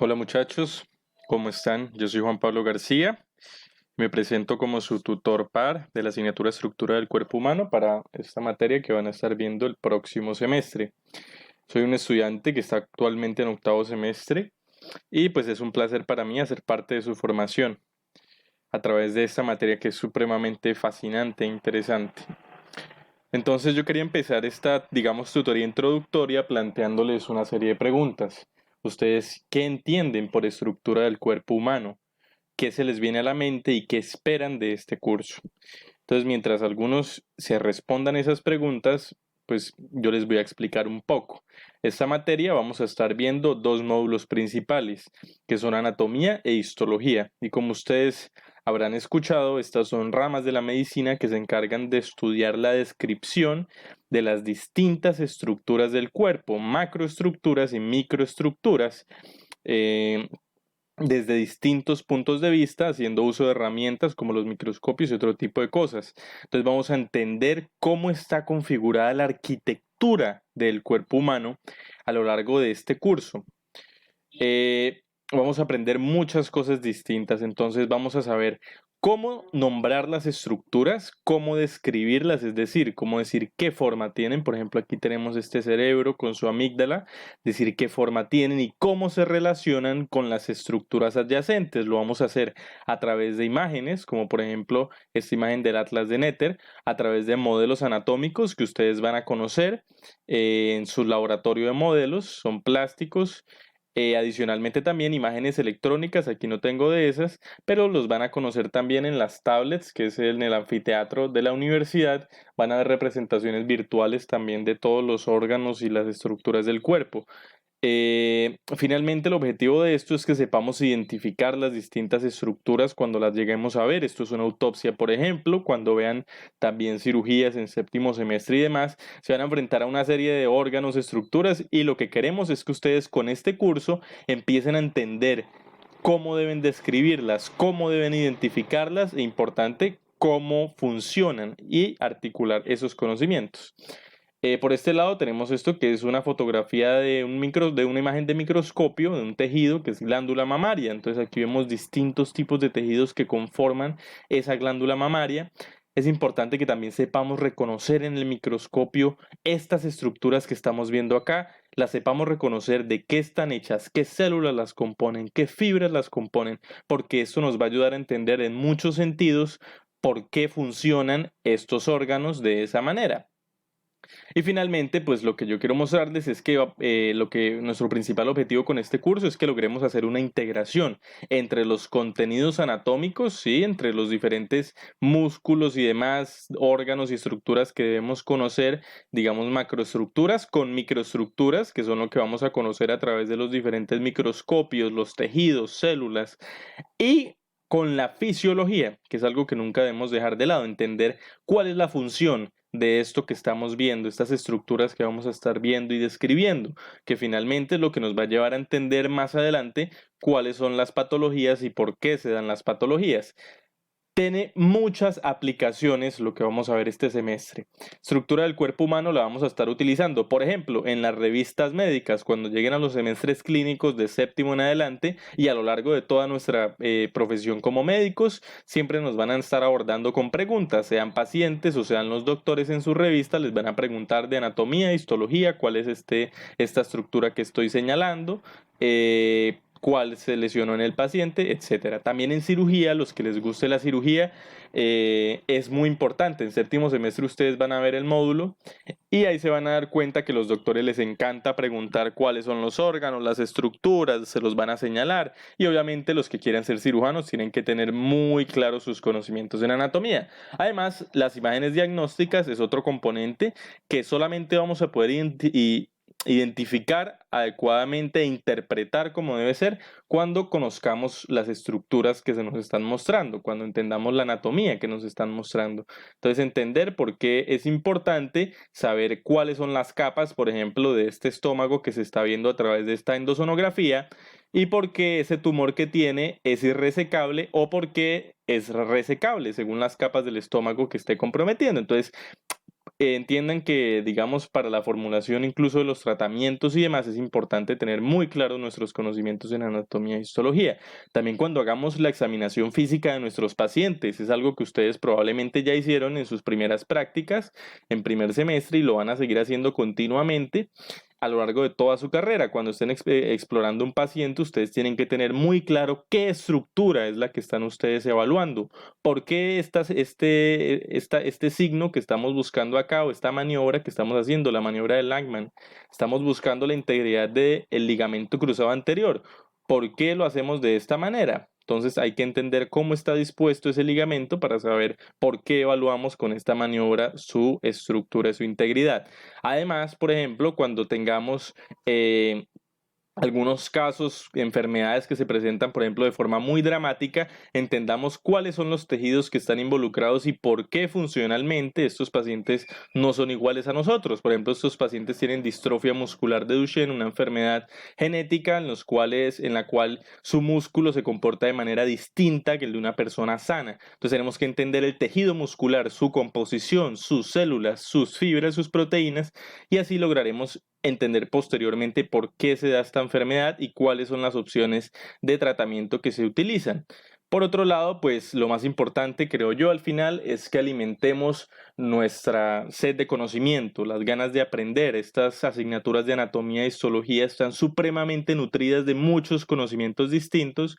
Hola muchachos, ¿cómo están? Yo soy Juan Pablo García. Me presento como su tutor par de la asignatura Estructura del Cuerpo Humano para esta materia que van a estar viendo el próximo semestre. Soy un estudiante que está actualmente en octavo semestre y pues es un placer para mí hacer parte de su formación a través de esta materia que es supremamente fascinante e interesante. Entonces yo quería empezar esta, digamos, tutoría introductoria planteándoles una serie de preguntas. ¿Ustedes qué entienden por estructura del cuerpo humano? ¿Qué se les viene a la mente y qué esperan de este curso? Entonces, mientras algunos se respondan esas preguntas, pues yo les voy a explicar un poco. Esta materia vamos a estar viendo dos módulos principales, que son anatomía e histología. Y como ustedes habrán escuchado, estas son ramas de la medicina que se encargan de estudiar la descripción de las distintas estructuras del cuerpo, macroestructuras y microestructuras. eh, desde distintos puntos de vista, haciendo uso de herramientas como los microscopios y otro tipo de cosas. Entonces vamos a entender cómo está configurada la arquitectura del cuerpo humano a lo largo de este curso. Vamos a aprender muchas cosas distintas, entonces vamos a saber cómo nombrar las estructuras, cómo describirlas, es decir, cómo decir qué forma tienen. Por ejemplo, aquí tenemos este cerebro con su amígdala, decir qué forma tienen y cómo se relacionan con las estructuras adyacentes. Lo vamos a hacer a través de imágenes, como por ejemplo esta imagen del Atlas de Netter, a través de modelos anatómicos que ustedes van a conocer en su laboratorio de modelos, son plásticos. Adicionalmente también imágenes electrónicas, aquí no tengo de esas, pero los van a conocer también en las tablets, que es en el anfiteatro de la universidad. Van a ver representaciones virtuales también de todos los órganos y las estructuras del cuerpo. Finalmente, el objetivo de esto es que sepamos identificar las distintas estructuras cuando las lleguemos a ver. Esto es una autopsia, por ejemplo, cuando vean también cirugías en séptimo semestre y demás, se van a enfrentar a una serie de órganos, estructuras y lo que queremos es que ustedes con este curso empiecen a entender cómo deben describirlas, cómo deben identificarlas e importante, cómo funcionan y articular esos conocimientos. Por este lado tenemos esto que es una fotografía de una imagen de microscopio de un tejido que es glándula mamaria. Entonces aquí vemos distintos tipos de tejidos que conforman esa glándula mamaria. Es importante que también sepamos reconocer en el microscopio estas estructuras que estamos viendo acá, las sepamos reconocer de qué están hechas, qué células las componen, qué fibras las componen, porque esto nos va a ayudar a entender en muchos sentidos por qué funcionan estos órganos de esa manera. Y finalmente, pues lo que yo quiero mostrarles es que nuestro principal objetivo con este curso es que logremos hacer una integración entre los contenidos anatómicos, sí, entre los diferentes músculos y demás órganos y estructuras que debemos conocer, digamos macroestructuras con microestructuras, que son lo que vamos a conocer a través de los diferentes microscopios, los tejidos, células y con la fisiología, que es algo que nunca debemos dejar de lado, entender cuál es la función de esto que estamos viendo, estas estructuras que vamos a estar viendo y describiendo, que finalmente es lo que nos va a llevar a entender más adelante cuáles son las patologías y por qué se dan las patologías. Tiene muchas aplicaciones lo que vamos a ver este semestre. Estructura del cuerpo humano la vamos a estar utilizando, por ejemplo, en las revistas médicas, cuando lleguen a los semestres clínicos de séptimo en adelante y a lo largo de toda nuestra profesión como médicos, siempre nos van a estar abordando con preguntas, sean pacientes o sean los doctores en su revista, les van a preguntar de anatomía, histología, cuál es esta estructura que estoy señalando. Cuál se lesionó en el paciente, etcétera. También en cirugía, los que les guste la cirugía, es muy importante. En séptimo semestre ustedes van a ver el módulo y ahí se van a dar cuenta que los doctores les encanta preguntar cuáles son los órganos, las estructuras, se los van a señalar y obviamente los que quieran ser cirujanos tienen que tener muy claros sus conocimientos en anatomía. Además, las imágenes diagnósticas es otro componente que solamente vamos a poder identificar adecuadamente e interpretar como debe ser cuando conozcamos las estructuras que se nos están mostrando, cuando entendamos la anatomía que nos están mostrando. Entonces, entender por qué es importante saber cuáles son las capas, por ejemplo, de este estómago que se está viendo a través de esta endosonografía y por qué ese tumor que tiene es irresecable o por qué es resecable según las capas del estómago que esté comprometiendo. Entonces, entiendan que, digamos, para la formulación incluso de los tratamientos y demás, es importante tener muy claros nuestros conocimientos en anatomía y histología. También cuando hagamos la examinación física de nuestros pacientes, es algo que ustedes probablemente ya hicieron en sus primeras prácticas en primer semestre y lo van a seguir haciendo continuamente a lo largo de toda su carrera. Cuando estén explorando un paciente, ustedes tienen que tener muy claro qué estructura es la que están ustedes evaluando. ¿Por qué este signo que estamos buscando acá o esta maniobra que estamos haciendo, la maniobra de Langman? Estamos buscando la integridad del ligamento cruzado anterior. ¿Por qué lo hacemos de esta manera? Entonces hay que entender cómo está dispuesto ese ligamento para saber por qué evaluamos con esta maniobra su estructura y su integridad. Además, por ejemplo, cuando tengamos algunos casos, enfermedades que se presentan, por ejemplo, de forma muy dramática, entendamos cuáles son los tejidos que están involucrados y por qué funcionalmente estos pacientes no son iguales a nosotros. Por ejemplo, estos pacientes tienen distrofia muscular de Duchenne, una enfermedad genética en la cual su músculo se comporta de manera distinta que el de una persona sana. Entonces tenemos que entender el tejido muscular, su composición, sus células, sus fibras, sus proteínas, y así lograremos entender posteriormente por qué se da esta enfermedad y cuáles son las opciones de tratamiento que se utilizan. Por otro lado, pues lo más importante, creo yo, al final es que alimentemos nuestra sed de conocimiento, las ganas de aprender. Estas asignaturas de anatomía y histología están supremamente nutridas de muchos conocimientos distintos,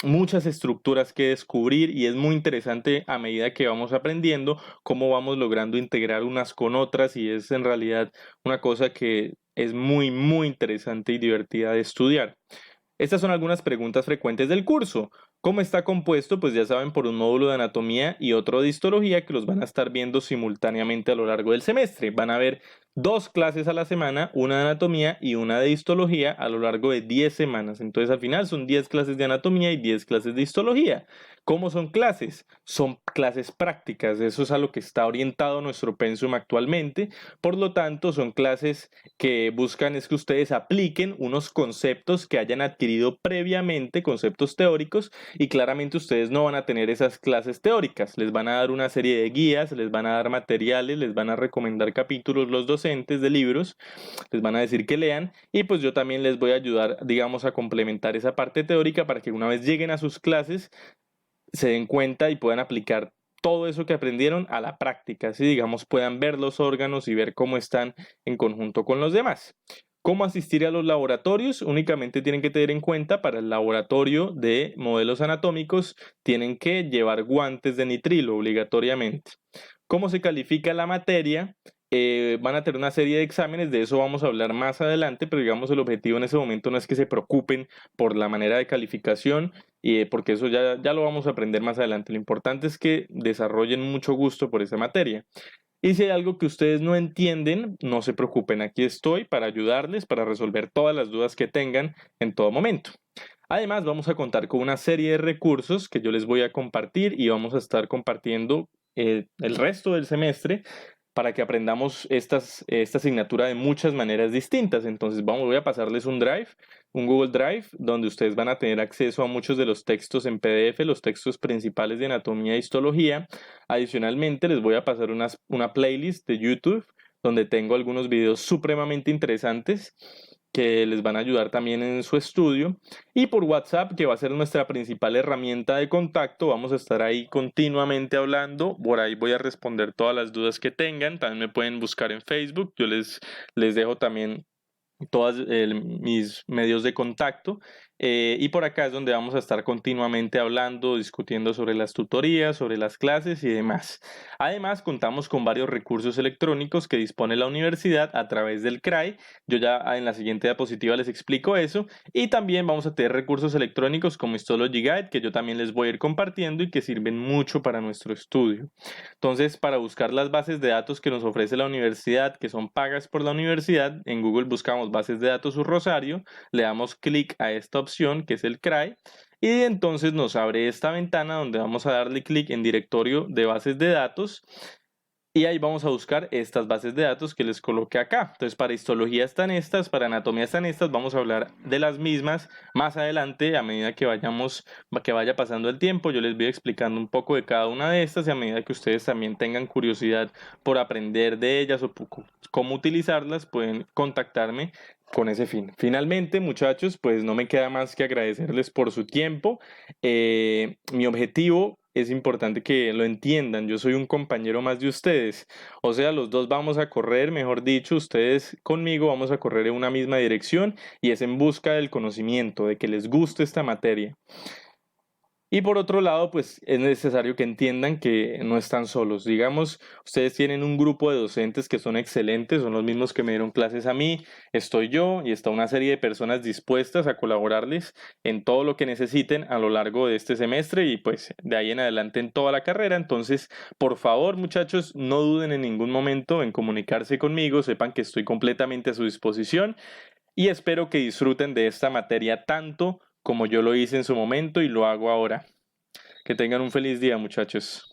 muchas estructuras que descubrir, y es muy interesante a medida que vamos aprendiendo cómo vamos logrando integrar unas con otras, y es en realidad una cosa que es muy, muy interesante y divertida de estudiar. Estas son algunas preguntas frecuentes del curso. ¿Cómo está compuesto? Pues ya saben, por un módulo de anatomía y otro de histología que los van a estar viendo simultáneamente a lo largo del semestre. Van a ver 2 clases a la semana, una de anatomía y una de histología a lo largo de 10 semanas. Entonces al final son 10 clases de anatomía y 10 clases de histología. ¿Cómo son clases? Son clases prácticas. Eso es a lo que está orientado nuestro pensum actualmente. Por lo tanto, son clases que buscan es que ustedes apliquen unos conceptos que hayan adquirido previamente, conceptos teóricos, y claramente ustedes no van a tener esas clases teóricas. Les van a dar una serie de guías, les van a dar materiales, les van a recomendar capítulos los docentes de libros, les van a decir que lean, y pues yo también les voy a ayudar, digamos, a complementar esa parte teórica para que una vez lleguen a sus clases se den cuenta y puedan aplicar todo eso que aprendieron a la práctica, así digamos puedan ver los órganos y ver cómo están en conjunto con los demás. ¿Cómo asistir a los laboratorios? Únicamente tienen que tener en cuenta para el laboratorio de modelos anatómicos tienen que llevar guantes de nitrilo obligatoriamente. ¿Cómo se califica la materia? Van a tener una serie de exámenes, de eso vamos a hablar más adelante, pero digamos el objetivo en ese momento no es que se preocupen por la manera de calificación, porque eso ya lo vamos a aprender más adelante. Lo importante es que desarrollen mucho gusto por esa materia. Y si hay algo que ustedes no entienden, no se preocupen, aquí estoy para ayudarles, para resolver todas las dudas que tengan en todo momento. Además, vamos a contar con una serie de recursos que yo les voy a compartir y vamos a estar compartiendo el resto del semestre para que aprendamos esta asignatura de muchas maneras distintas. Entonces, voy a pasarles un Drive, un Google Drive, donde ustedes van a tener acceso a muchos de los textos en PDF, los textos principales de anatomía e histología. Adicionalmente, les voy a pasar una playlist de YouTube donde tengo algunos videos supremamente interesantes que les van a ayudar también en su estudio, y por WhatsApp, que va a ser nuestra principal herramienta de contacto. Vamos a estar ahí continuamente hablando, por ahí voy a responder todas las dudas que tengan. También me pueden buscar en Facebook, yo les dejo también todos mis medios de contacto, y por acá es donde vamos a estar continuamente hablando, discutiendo sobre las tutorías, sobre las clases y demás. Además, contamos con varios recursos electrónicos que dispone la universidad a través del CRAI. Yo ya en la siguiente diapositiva les explico eso, y también vamos a tener recursos electrónicos como Histology Guide, que yo también les voy a ir compartiendo y que sirven mucho para nuestro estudio. Entonces, para buscar las bases de datos que nos ofrece la universidad, que son pagas por la universidad, en Google buscamos bases de datos Rosario, le damos clic a esta opción que es el CRAI, y entonces nos abre esta ventana donde vamos a darle clic en directorio de bases de datos. Y ahí vamos a buscar estas bases de datos que les coloqué acá. Entonces, para histología están estas, para anatomía están estas. Vamos a hablar de las mismas más adelante, a medida que que vaya pasando el tiempo. Yo les voy explicando un poco de cada una de estas y a medida que ustedes también tengan curiosidad por aprender de ellas o cómo utilizarlas, pueden contactarme con ese fin. Finalmente, muchachos, pues no me queda más que agradecerles por su tiempo. Mi objetivo es importante que lo entiendan. Yo soy un compañero más de ustedes. O sea, los dos vamos a correr, mejor dicho, ustedes conmigo vamos a correr en una misma dirección y es en busca del conocimiento, de que les guste esta materia. Y por otro lado, pues es necesario que entiendan que no están solos. Digamos, ustedes tienen un grupo de docentes que son excelentes, son los mismos que me dieron clases a mí, estoy yo y está una serie de personas dispuestas a colaborarles en todo lo que necesiten a lo largo de este semestre y pues de ahí en adelante en toda la carrera. Entonces, por favor, muchachos, no duden en ningún momento en comunicarse conmigo, sepan que estoy completamente a su disposición y espero que disfruten de esta materia tanto como yo lo hice en su momento y lo hago ahora. Que tengan un feliz día, muchachos.